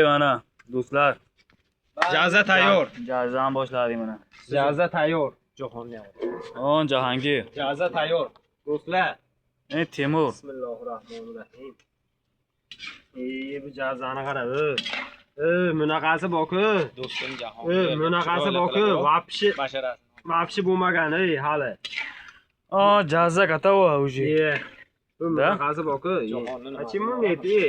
mana do'stlar. Jaza tayyor. Jazani boshladik mana. Jaza tayyor. Jahonni. On Jahongir. Jaza tayyor. Do'stlar. Temur. Bismillahirrohmanirrohim. Bu jazani qarab. Bunaqasi boku. Do'stim Jahongir. Bunaqasi boku. Vapshi bo'lmagan hali. Jaza katava уже. Bunaqasi boku. Achimmi neti?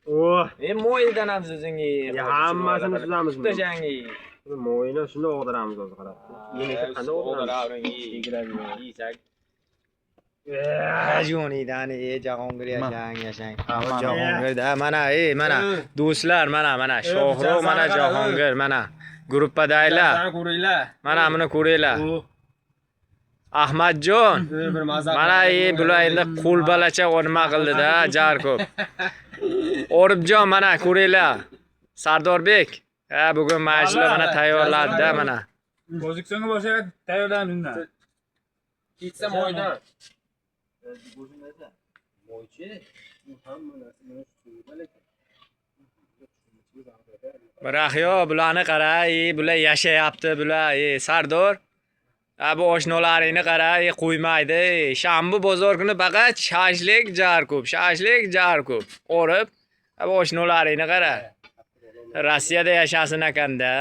Oh, mo'yidan ham sizingga. hammasini tuzamiz. Tashangi. Mo'yini shunda o'g'diramiz o'zi qarab. Yemekka qanday o'g'diramiz? Yeysak. Jonidan Jahongir yashang. Jahongirda mana do'stlar mana Shohruh mana Jahongir mana gruppadagilar. Mana buni ko'ringlar. Ahmadjon. Mana bular endi qo'lbalacha nima qildi-da, jar ko'p. Oribjon mana ko'ringlar. Sardorbek. Bugun mashina mana tayyorladi-da mana. Pozisyonga boshqa tayyorlandim undan. Ketsa mo'ydan. Biroq bularni qara, bular yashayapti bular, Sardor. Bu oshnolaringni qara, qo'ymaydi. Shanba bozor kuni faqat shashlik jar ko'p. O'rib, bu oshnolaringni qara. Rossiyada yashasin ekanda.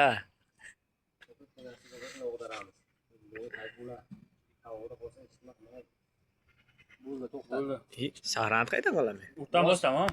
Sahrant qayta qolaman. O'tdan boshlama.